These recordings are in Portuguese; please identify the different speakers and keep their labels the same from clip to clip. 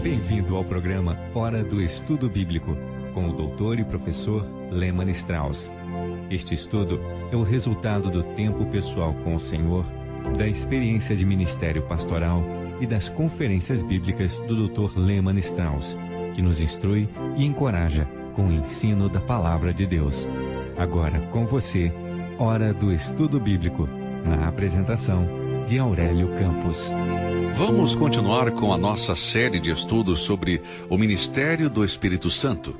Speaker 1: Bem-vindo ao programa Hora do Estudo Bíblico, com o doutor e professor Lehmann Strauss. Este estudo é o resultado do tempo pessoal com o Senhor, da experiência de ministério pastoral e das conferências bíblicas do Dr. Lehmann Strauss, que nos instrui e encoraja com o ensino da Palavra de Deus. Agora com você, Hora do Estudo Bíblico, na apresentação de Aurélio Campos.
Speaker 2: Vamos continuar com a nossa série de estudos sobre o ministério do Espírito Santo.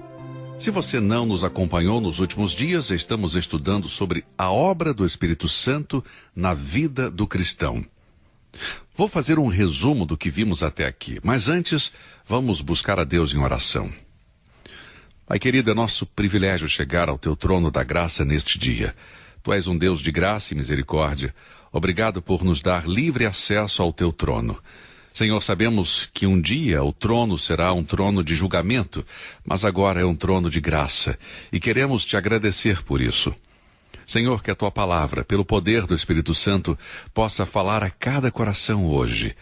Speaker 2: Se você não nos acompanhou nos últimos dias, estamos estudando sobre a obra do Espírito Santo na vida do cristão. Vou fazer um resumo do que vimos até aqui, mas antes, vamos buscar a Deus em oração. Pai querido, é nosso privilégio chegar ao teu trono da graça neste dia. Tu és um Deus de graça e misericórdia. Obrigado por nos dar livre acesso ao teu trono. Senhor, sabemos que um dia o trono será um trono de julgamento, mas agora é um trono de graça, e queremos te agradecer por isso. Senhor, que a tua palavra, pelo poder do Espírito Santo, possa falar a cada coração hoje.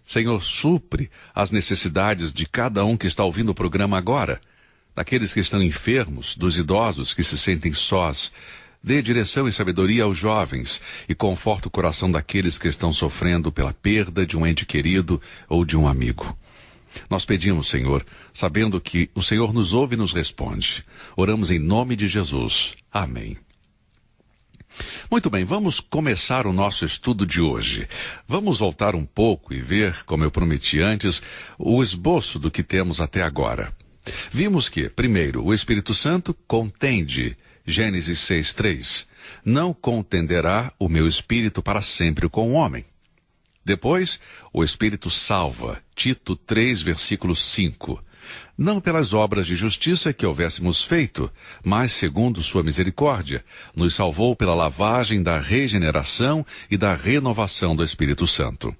Speaker 2: Senhor, supre as necessidades de cada um que está ouvindo o programa agora, daqueles que estão enfermos, dos idosos que se sentem sós. Dê direção e sabedoria aos jovens e conforta o coração daqueles que estão sofrendo pela perda de um ente querido ou de um amigo. Nós pedimos, Senhor, sabendo que o Senhor nos ouve e nos responde. Oramos em nome de Jesus. Amém. Muito bem, vamos começar o nosso estudo de hoje. Vamos voltar um pouco e ver, como eu prometi antes, o esboço do que temos até agora. Vimos que, primeiro, o Espírito Santo contende. Gênesis 6:3. Não contenderá o meu espírito para sempre com o homem. Depois, o Espírito salva. Tito 3, versículo 5. Não pelas obras de justiça que houvéssemos feito, mas segundo sua misericórdia, nos salvou pela lavagem da regeneração e da renovação do Espírito Santo.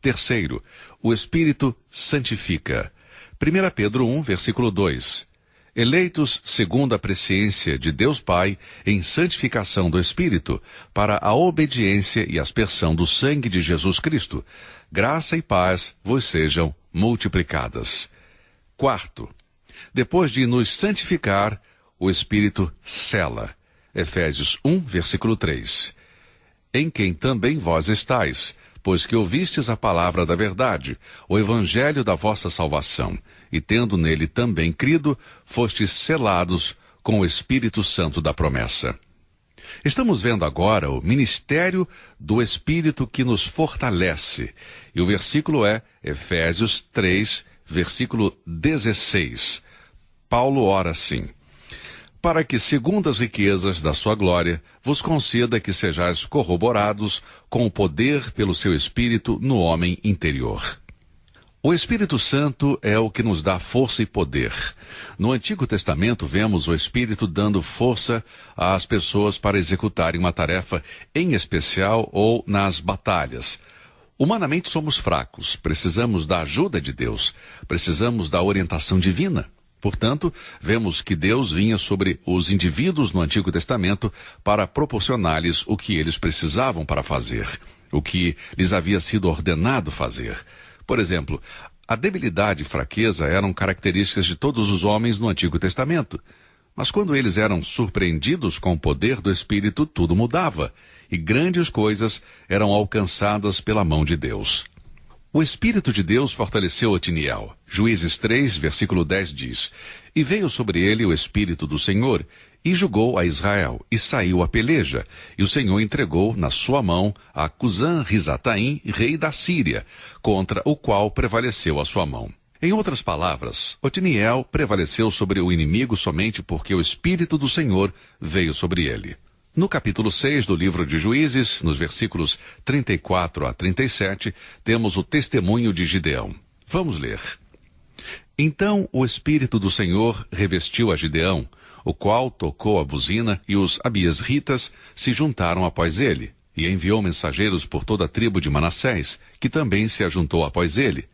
Speaker 2: Terceiro, o Espírito santifica. 1 Pedro 1, versículo 2. Eleitos segundo a presciência de Deus Pai em santificação do Espírito, para a obediência e aspersão do sangue de Jesus Cristo. Graça e paz vos sejam multiplicadas. Quarto, depois de nos santificar, o Espírito sela. Efésios 1, versículo 3. Em quem também vós estáis, pois que ouvistes a palavra da verdade, o evangelho da vossa salvação, e tendo nele também crido, fostes selados com o Espírito Santo da promessa. Estamos vendo agora o ministério do Espírito que nos fortalece. E o versículo é Efésios 3, versículo 16. Paulo ora assim: para que, segundo as riquezas da sua glória, vos conceda que sejais corroborados com o poder pelo seu Espírito no homem interior. O Espírito Santo é o que nos dá força e poder. No Antigo Testamento vemos o Espírito dando força às pessoas para executarem uma tarefa em especial ou nas batalhas. Humanamente somos fracos, precisamos da ajuda de Deus, precisamos da orientação divina. Portanto, vemos que Deus vinha sobre os indivíduos no Antigo Testamento para proporcionar-lhes o que eles precisavam para fazer, o que lhes havia sido ordenado fazer. Por exemplo, a debilidade e fraqueza eram características de todos os homens no Antigo Testamento. Mas quando eles eram surpreendidos com o poder do Espírito, tudo mudava, e grandes coisas eram alcançadas pela mão de Deus. O Espírito de Deus fortaleceu Otiniel. Juízes 3, versículo 10 diz: e veio sobre ele o Espírito do Senhor, e julgou a Israel, e saiu a peleja, e o Senhor entregou na sua mão a Cusã-Risataim, rei da Síria, contra o qual prevaleceu a sua mão. Em outras palavras, Otiniel prevaleceu sobre o inimigo somente porque o Espírito do Senhor veio sobre ele. No capítulo 6 do livro de Juízes, nos versículos 34 a 37, temos o testemunho de Gideão. Vamos ler. Então o Espírito do Senhor revestiu a Gideão, o qual tocou a buzina, e os abiesritas se juntaram após ele, e enviou mensageiros por toda a tribo de Manassés, que também se ajuntou após ele.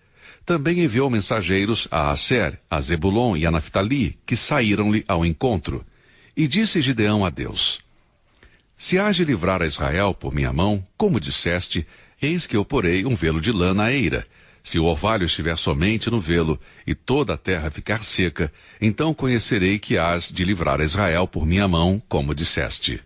Speaker 2: Também enviou mensageiros a Aser, a Zebulon e a Naftali, que saíram-lhe ao encontro. E disse Gideão a Deus: Se hás de livrar a Israel por minha mão, como disseste, eis que eu porei um velo de lã na eira. Se o orvalho estiver somente no velo, e toda a terra ficar seca, então conhecerei que hás de livrar a Israel por minha mão, como disseste.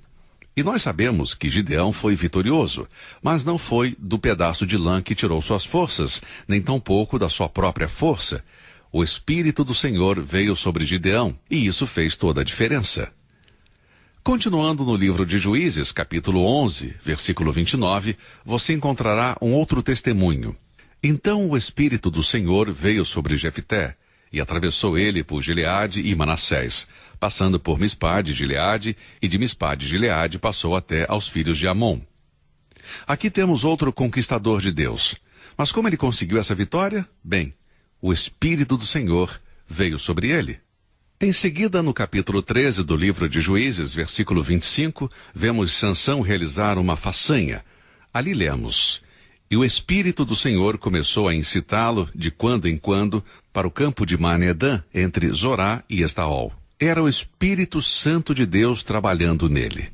Speaker 2: E nós sabemos que Gideão foi vitorioso, mas não foi do pedaço de lã que tirou suas forças, nem tampouco da sua própria força. O Espírito do Senhor veio sobre Gideão, e isso fez toda a diferença. Continuando no livro de Juízes, capítulo 11, versículo 29, você encontrará um outro testemunho. Então o Espírito do Senhor veio sobre Jefté, e atravessou ele por Gileade e Manassés, passando por Mispá de Gileade, e de Mispá de Gileade passou até aos filhos de Amon. Aqui temos outro conquistador de Deus. Mas como ele conseguiu essa vitória? Bem, o Espírito do Senhor veio sobre ele. Em seguida, no capítulo 13 do livro de Juízes, versículo 25, vemos Sansão realizar uma façanha. Ali lemos: E o Espírito do Senhor começou a incitá-lo, de quando em quando, para o campo de Manedã, entre Zorá e Estaol. Era o Espírito Santo de Deus trabalhando nele.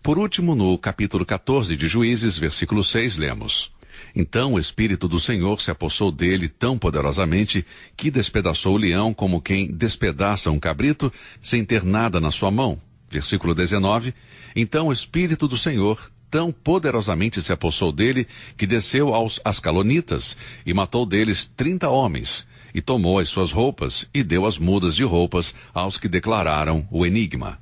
Speaker 2: Por último, no capítulo 14 de Juízes, versículo 6, lemos: Então o Espírito do Senhor se apossou dele tão poderosamente que despedaçou o leão como quem despedaça um cabrito sem ter nada na sua mão. Versículo 19. Então o Espírito do Senhor tão poderosamente se apossou dele que desceu aos Ascalonitas e matou deles 30 homens, e tomou as suas roupas e deu as mudas de roupas aos que declararam o enigma.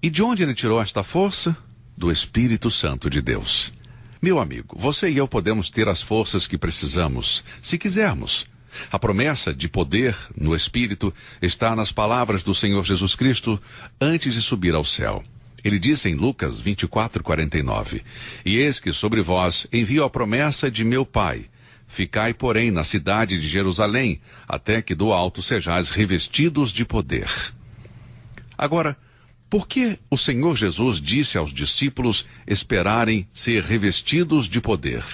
Speaker 2: E de onde ele tirou esta força? Do Espírito Santo de Deus. Meu amigo, você e eu podemos ter as forças que precisamos, se quisermos. A promessa de poder no Espírito está nas palavras do Senhor Jesus Cristo antes de subir ao céu. Ele disse em Lucas 24:49, E eis que sobre vós envio a promessa de meu Pai. Ficai, porém, na cidade de Jerusalém, até que do alto sejais revestidos de poder. Agora, por que o Senhor Jesus disse aos discípulos esperarem ser revestidos de poder?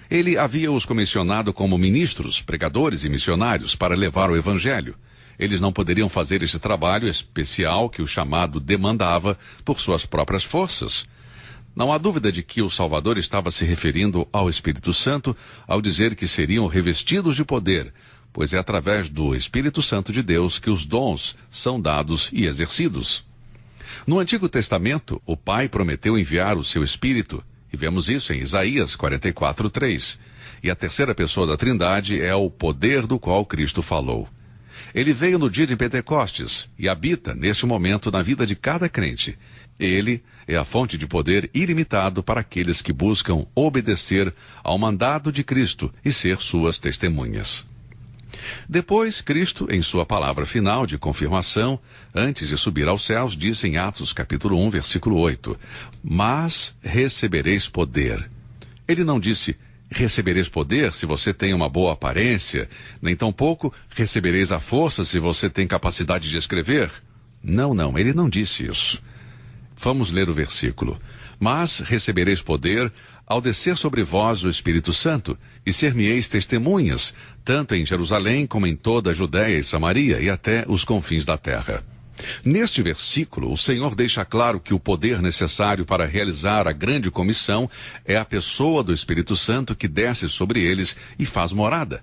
Speaker 2: Ele havia-os comissionado como ministros, pregadores e missionários para levar o Evangelho. Eles não poderiam fazer esse trabalho especial que o chamado demandava por suas próprias forças. Não há dúvida de que o Salvador estava se referindo ao Espírito Santo ao dizer que seriam revestidos de poder, pois é através do Espírito Santo de Deus que os dons são dados e exercidos. No Antigo Testamento, o Pai prometeu enviar o seu Espírito, e vemos isso em Isaías 44:3. E a terceira pessoa da Trindade é o poder do qual Cristo falou. Ele veio no dia de Pentecostes e habita neste momento na vida de cada crente. Ele é a fonte de poder ilimitado para aqueles que buscam obedecer ao mandado de Cristo e ser suas testemunhas. Depois, Cristo, em sua palavra final de confirmação, antes de subir aos céus, disse em Atos capítulo 1, versículo 8, Mas recebereis poder. Ele não disse, recebereis poder se você tem uma boa aparência, nem tampouco recebereis a força se você tem capacidade de escrever. Não, ele não disse isso. Vamos ler o versículo. Mas recebereis poder ao descer sobre vós o Espírito Santo, e ser-me-eis testemunhas, tanto em Jerusalém como em toda a Judéia e Samaria, e até os confins da terra. Neste versículo, o Senhor deixa claro que o poder necessário para realizar a grande comissão é a pessoa do Espírito Santo que desce sobre eles e faz morada.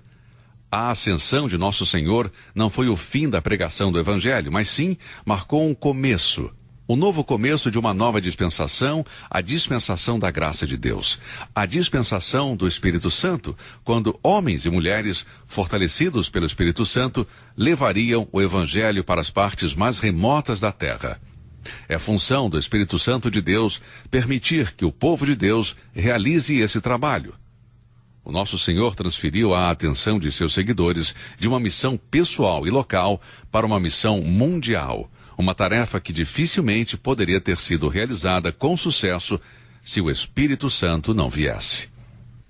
Speaker 2: A ascensão de nosso Senhor não foi o fim da pregação do Evangelho, mas sim marcou um começo. O novo começo de uma nova dispensação, a dispensação da graça de Deus. A dispensação do Espírito Santo, quando homens e mulheres, fortalecidos pelo Espírito Santo, levariam o Evangelho para as partes mais remotas da terra. É função do Espírito Santo de Deus permitir que o povo de Deus realize esse trabalho. O nosso Senhor transferiu a atenção de seus seguidores de uma missão pessoal e local para uma missão mundial. Uma tarefa que dificilmente poderia ter sido realizada com sucesso se o Espírito Santo não viesse.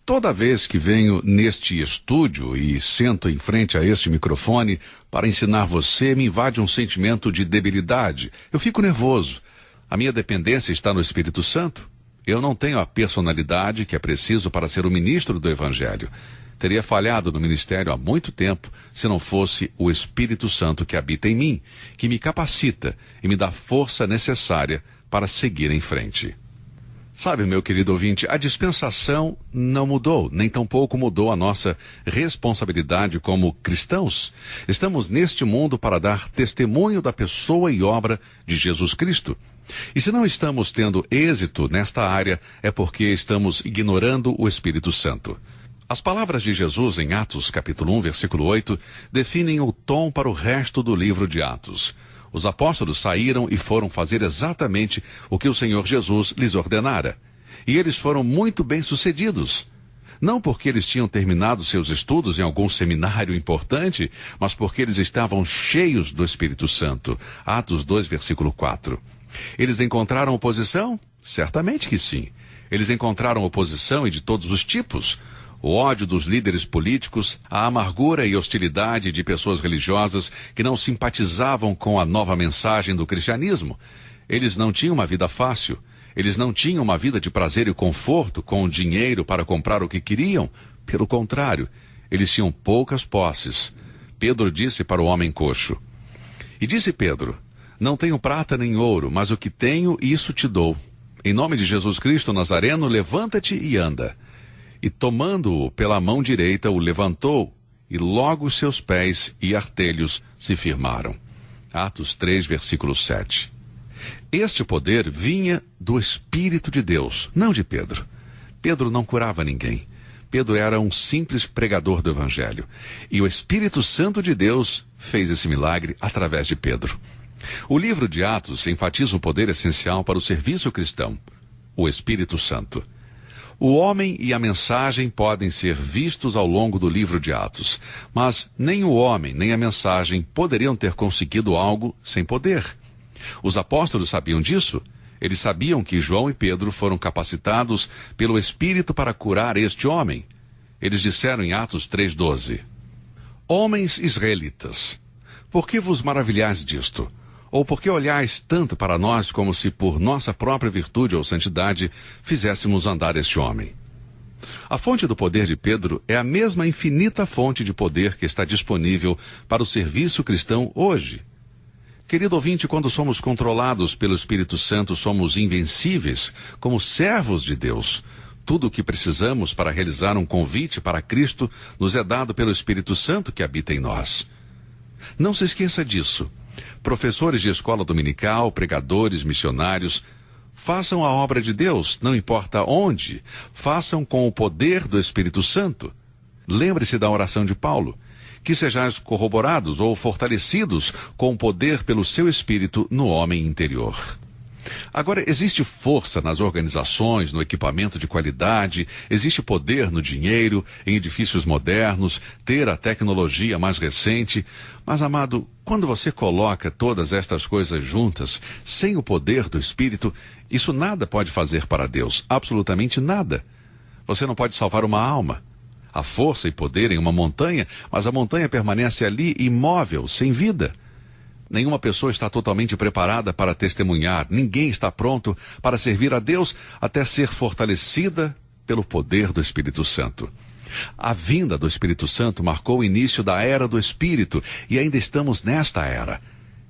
Speaker 2: Toda vez que venho neste estúdio e sento em frente a este microfone para ensinar você, me invade um sentimento de debilidade. Eu fico nervoso. A minha dependência está no Espírito Santo. Eu não tenho a personalidade que é preciso para ser o ministro do Evangelho. Teria falhado no ministério há muito tempo se não fosse o Espírito Santo que habita em mim, que me capacita e me dá força necessária para seguir em frente. Sabe, meu querido ouvinte, a dispensação não mudou, nem tampouco mudou a nossa responsabilidade como cristãos. Estamos neste mundo para dar testemunho da pessoa e obra de Jesus Cristo. E se não estamos tendo êxito nesta área, é porque estamos ignorando o Espírito Santo. As palavras de Jesus em Atos capítulo 1, versículo 8, definem o tom para o resto do livro de Atos. Os apóstolos saíram e foram fazer exatamente o que o Senhor Jesus lhes ordenara. E eles foram muito bem-sucedidos. Não porque eles tinham terminado seus estudos em algum seminário importante, mas porque eles estavam cheios do Espírito Santo. Atos 2, versículo 4. Eles encontraram oposição? Certamente que sim. Eles encontraram oposição e de todos os tipos. O ódio dos líderes políticos, a amargura e hostilidade de pessoas religiosas que não simpatizavam com a nova mensagem do cristianismo. Eles não tinham uma vida fácil. Eles não tinham uma vida de prazer e conforto com dinheiro para comprar o que queriam. Pelo contrário, eles tinham poucas posses. Pedro disse para o homem coxo. E disse Pedro, não tenho prata nem ouro, mas o que tenho, isso te dou. Em nome de Jesus Cristo Nazareno, levanta-te e anda. E tomando-o pela mão direita, o levantou, e logo os seus pés e artelhos se firmaram. Atos 3, versículo 7. Este poder vinha do Espírito de Deus, não de Pedro. Pedro não curava ninguém. Pedro era um simples pregador do Evangelho. E o Espírito Santo de Deus fez esse milagre através de Pedro. O livro de Atos enfatiza o poder essencial para o serviço cristão, o Espírito Santo. O homem e a mensagem podem ser vistos ao longo do livro de Atos, mas nem o homem nem a mensagem poderiam ter conseguido algo sem poder. Os apóstolos sabiam disso. Eles sabiam que João e Pedro foram capacitados pelo Espírito para curar este homem. Eles disseram em Atos 3,12: Homens israelitas, por que vos maravilhais disto? Ou por que olhais tanto para nós como se por nossa própria virtude ou santidade fizéssemos andar este homem? A fonte do poder de Pedro é a mesma infinita fonte de poder que está disponível para o serviço cristão hoje. Querido ouvinte, quando somos controlados pelo Espírito Santo, somos invencíveis como servos de Deus. Tudo o que precisamos para realizar um convite para Cristo nos é dado pelo Espírito Santo que habita em nós. Não se esqueça disso. Professores de escola dominical, pregadores, missionários, façam a obra de Deus, não importa onde, façam com o poder do Espírito Santo. Lembre-se da oração de Paulo, que sejais corroborados ou fortalecidos com o poder pelo seu Espírito no homem interior. Agora, existe força nas organizações, no equipamento de qualidade, existe poder no dinheiro, em edifícios modernos, ter a tecnologia mais recente. Mas, amado, quando você coloca todas estas coisas juntas, sem o poder do Espírito, isso nada pode fazer para Deus, absolutamente nada. Você não pode salvar uma alma. Há força e poder em uma montanha, mas a montanha permanece ali imóvel, sem vida. Nenhuma pessoa está totalmente preparada para testemunhar. Ninguém está pronto para servir a Deus até ser fortalecida pelo poder do Espírito Santo. A vinda do Espírito Santo marcou o início da era do Espírito e ainda estamos nesta era.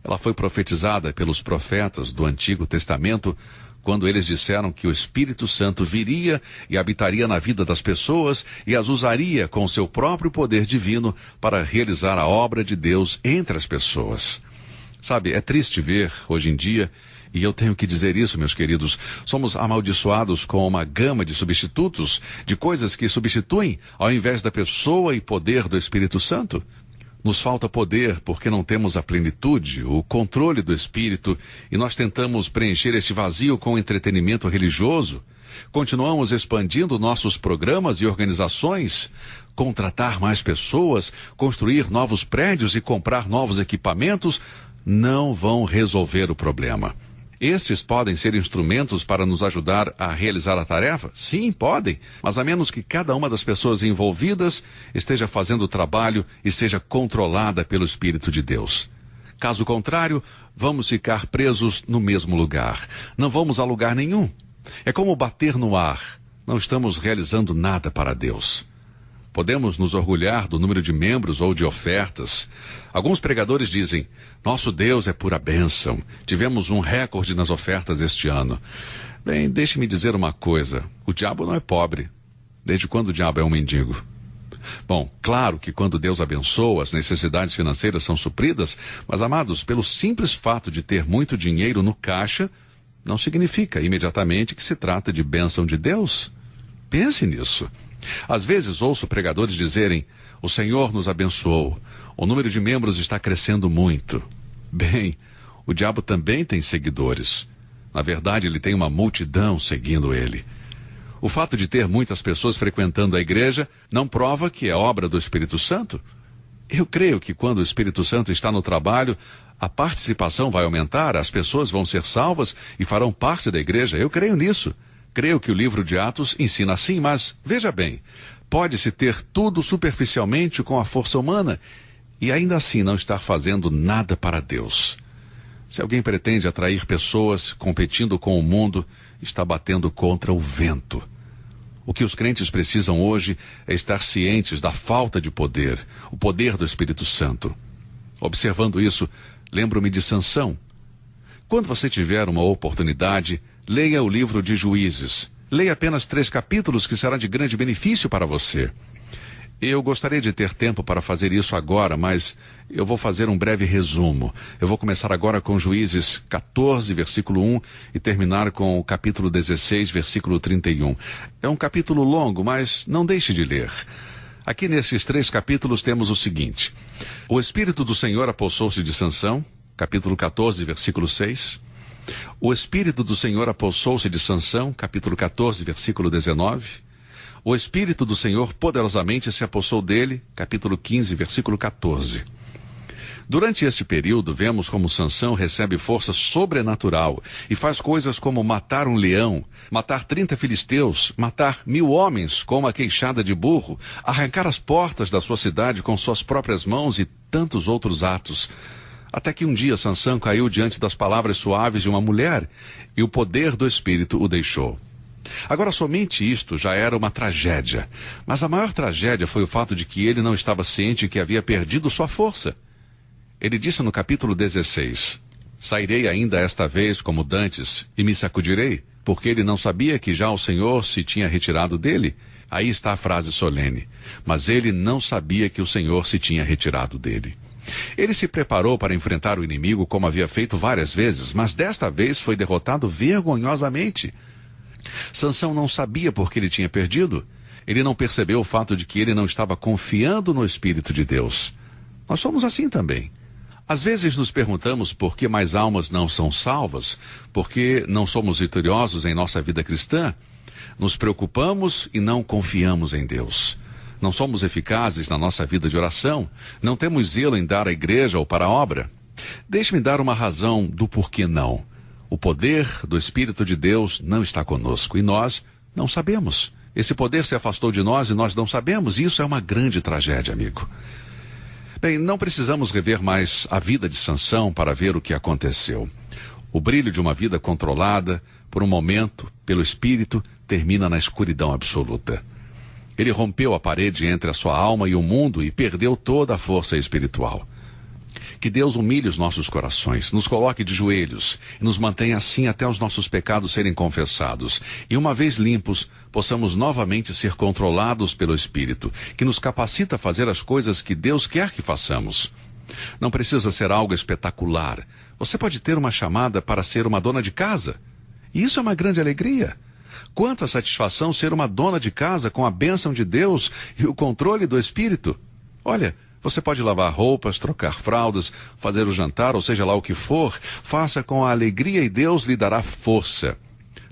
Speaker 2: Ela foi profetizada pelos profetas do Antigo Testamento quando eles disseram que o Espírito Santo viria e habitaria na vida das pessoas e as usaria com seu próprio poder divino para realizar a obra de Deus entre as pessoas. Sabe, é triste ver, hoje em dia, e eu tenho que dizer isso, meus queridos, somos amaldiçoados com uma gama de substitutos, de coisas que substituem, ao invés da pessoa e poder do Espírito Santo. Nos falta poder porque não temos a plenitude, o controle do Espírito, e nós tentamos preencher esse vazio com entretenimento religioso. Continuamos expandindo nossos programas e organizações, contratar mais pessoas, construir novos prédios e comprar novos equipamentos, não vão resolver o problema. Estes podem ser instrumentos para nos ajudar a realizar a tarefa? Sim, podem, mas a menos que cada uma das pessoas envolvidas esteja fazendo o trabalho e seja controlada pelo Espírito de Deus. Caso contrário, vamos ficar presos no mesmo lugar. Não vamos a lugar nenhum. É como bater no ar. Não estamos realizando nada para Deus. Podemos nos orgulhar do número de membros ou de ofertas. Alguns pregadores dizem, nosso Deus é pura bênção. Tivemos um recorde nas ofertas este ano. Bem, deixe-me dizer uma coisa. O diabo não é pobre. Desde quando o diabo é um mendigo? Bom, claro que quando Deus abençoa, as necessidades financeiras são supridas, mas, amados, pelo simples fato de ter muito dinheiro no caixa, não significa imediatamente que se trata de bênção de Deus. Pense nisso. Às vezes ouço pregadores dizerem: o Senhor nos abençoou, o número de membros está crescendo muito. Bem, o diabo também tem seguidores. Na verdade, ele tem uma multidão seguindo ele. O fato de ter muitas pessoas frequentando a igreja não prova que é obra do Espírito Santo. Eu creio que quando o Espírito Santo está no trabalho, a participação vai aumentar, as pessoas vão ser salvas e farão parte da igreja. Eu creio nisso. Creio que o livro de Atos ensina assim, mas veja bem, pode-se ter tudo superficialmente com a força humana e ainda assim não estar fazendo nada para Deus. Se alguém pretende atrair pessoas competindo com o mundo, está batendo contra o vento. O que os crentes precisam hoje é estar cientes da falta de poder, o poder do Espírito Santo. Observando isso, lembro-me de Sansão. Quando você tiver uma oportunidade, leia o livro de Juízes. Leia apenas 3 capítulos que será de grande benefício para você. Eu gostaria de ter tempo para fazer isso agora, mas eu vou fazer um breve resumo. Eu vou começar agora com Juízes 14, versículo 1, e terminar com o capítulo 16, versículo 31. É um capítulo longo, mas não deixe de ler. Aqui nesses 3 capítulos temos o seguinte: o Espírito do Senhor apossou-se de Sansão, capítulo 14, versículo 6. O Espírito do Senhor apossou-se de Sansão, capítulo 14, versículo 19. O Espírito do Senhor poderosamente se apossou dele, capítulo 15, versículo 14. Durante este período, vemos como Sansão recebe força sobrenatural e faz coisas como matar um leão, matar 30 filisteus, matar 1000 homens com uma queixada de burro, arrancar as portas da sua cidade com suas próprias mãos e tantos outros atos. Até que um dia Sansão caiu diante das palavras suaves de uma mulher e o poder do Espírito o deixou. Agora, somente isto já era uma tragédia, mas a maior tragédia foi o fato de que ele não estava ciente que havia perdido sua força. Ele disse no capítulo 16, sairei ainda esta vez como dantes e me sacudirei, porque ele não sabia que já o Senhor se tinha retirado dele. Aí está a frase solene, mas ele não sabia que o Senhor se tinha retirado dele. Ele se preparou para enfrentar o inimigo como havia feito várias vezes, mas desta vez foi derrotado vergonhosamente. Sansão não sabia por que ele tinha perdido. Ele não percebeu o fato de que ele não estava confiando no Espírito de Deus. Nós somos assim também. Às vezes nos perguntamos por que mais almas não são salvas, por que não somos vitoriosos em nossa vida cristã. Nos preocupamos e não confiamos em Deus. Não somos eficazes na nossa vida de oração. Não temos zelo em dar à igreja ou para a obra. Deixe-me dar uma razão do porquê não. O poder do Espírito de Deus não está conosco e nós não sabemos. Esse poder se afastou de nós e nós não sabemos. Isso é uma grande tragédia, amigo. Bem, não precisamos rever mais a vida de Sansão para ver o que aconteceu. O brilho de uma vida controlada, por um momento, pelo Espírito, termina na escuridão absoluta. Ele rompeu a parede entre a sua alma e o mundo e perdeu toda a força espiritual. Que Deus humilhe os nossos corações, nos coloque de joelhos e nos mantenha assim até os nossos pecados serem confessados. E uma vez limpos, possamos novamente ser controlados pelo Espírito, que nos capacita a fazer as coisas que Deus quer que façamos. Não precisa ser algo espetacular. Você pode ter uma chamada para ser uma dona de casa. E isso é uma grande alegria. Quanta satisfação ser uma dona de casa com a bênção de Deus e o controle do Espírito. Olha, você pode lavar roupas, trocar fraldas, fazer o jantar, ou seja lá o que for, faça com a alegria e Deus lhe dará força.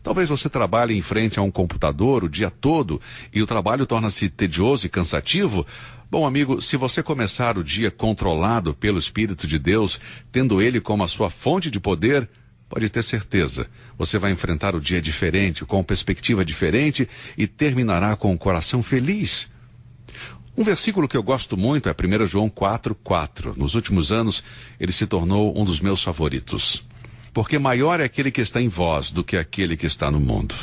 Speaker 2: Talvez você trabalhe em frente a um computador o dia todo e o trabalho torna-se tedioso e cansativo. Bom, amigo, se você começar o dia controlado pelo Espírito de Deus, tendo ele como a sua fonte de poder, pode ter certeza, você vai enfrentar o dia diferente, com perspectiva diferente e terminará com o coração feliz. Um versículo que eu gosto muito é 1 João 4:4. Nos últimos anos, ele se tornou um dos meus favoritos. Porque maior é aquele que está em vós do que aquele que está no mundo.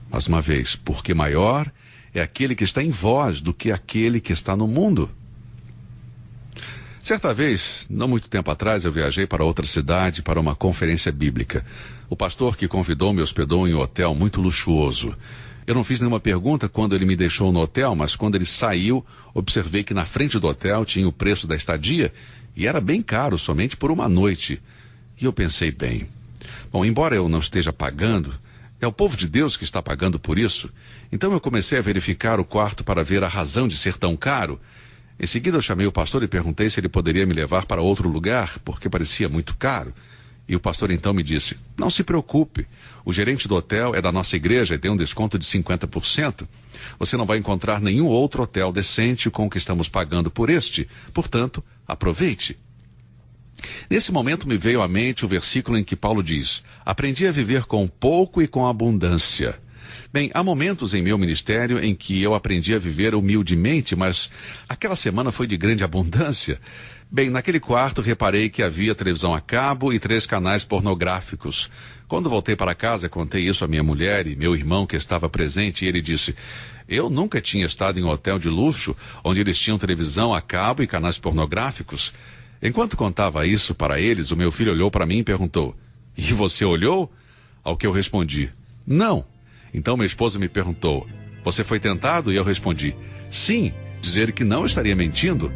Speaker 2: Mais uma vez, porque maior é aquele que está em vós do que aquele que está no mundo. Certa vez, não muito tempo atrás, eu viajei para outra cidade para uma conferência bíblica. O pastor que convidou me hospedou em um hotel muito luxuoso. Eu não fiz nenhuma pergunta quando ele me deixou no hotel, mas quando ele saiu, observei que na frente do hotel tinha o preço da estadia e era bem caro, somente por uma noite. E eu pensei bem, bom, embora eu não esteja pagando, é o povo de Deus que está pagando por isso. Então eu comecei a verificar o quarto para ver a razão de ser tão caro. Em seguida eu chamei o pastor e perguntei se ele poderia me levar para outro lugar, porque parecia muito caro. E o pastor então me disse, não se preocupe, o gerente do hotel é da nossa igreja e tem um desconto de 50%. Você não vai encontrar nenhum outro hotel decente com o que estamos pagando por este, portanto, aproveite. Nesse momento me veio à mente o versículo em que Paulo diz, aprendi a viver com pouco e com abundância. Bem, há momentos em meu ministério em que eu aprendi a viver humildemente, mas aquela semana foi de grande abundância. Bem, naquele quarto reparei que havia televisão a cabo e 3 canais pornográficos. Quando voltei para casa, contei isso à minha mulher e meu irmão que estava presente e ele disse, eu nunca tinha estado em um hotel de luxo onde eles tinham televisão a cabo e canais pornográficos. Enquanto contava isso para eles, o meu filho olhou para mim e perguntou, e você olhou? Ao que eu respondi, não. Então minha esposa me perguntou, você foi tentado? E eu respondi, sim, dizer que não estaria mentindo.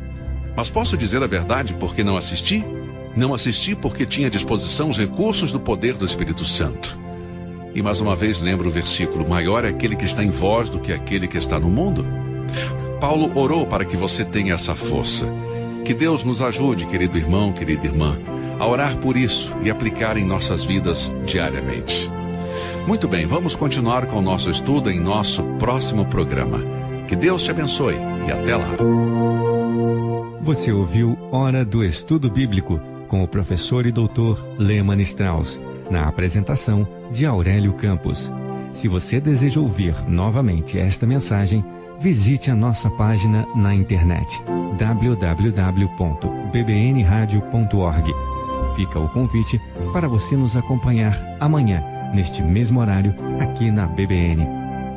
Speaker 2: Mas posso dizer a verdade porque não assisti? Não assisti porque tinha à disposição os recursos do poder do Espírito Santo. E mais uma vez lembro o versículo, maior é aquele que está em vós do que aquele que está no mundo. Paulo orou para que você tenha essa força. Que Deus nos ajude, querido irmão, querida irmã, a orar por isso e aplicar em nossas vidas diariamente. Muito bem, vamos continuar com o nosso estudo em nosso próximo programa. Que Deus te abençoe e até lá.
Speaker 1: Você ouviu Hora do Estudo Bíblico com o professor e doutor Leman Strauss, na apresentação de Aurélio Campos. Se você deseja ouvir novamente esta mensagem, visite a nossa página na internet www.bbnradio.org. Fica o convite para você nos acompanhar amanhã, neste mesmo horário, aqui na BBN.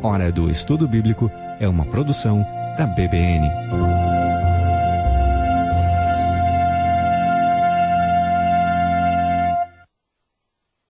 Speaker 1: Hora do Estudo Bíblico é uma produção da BBN.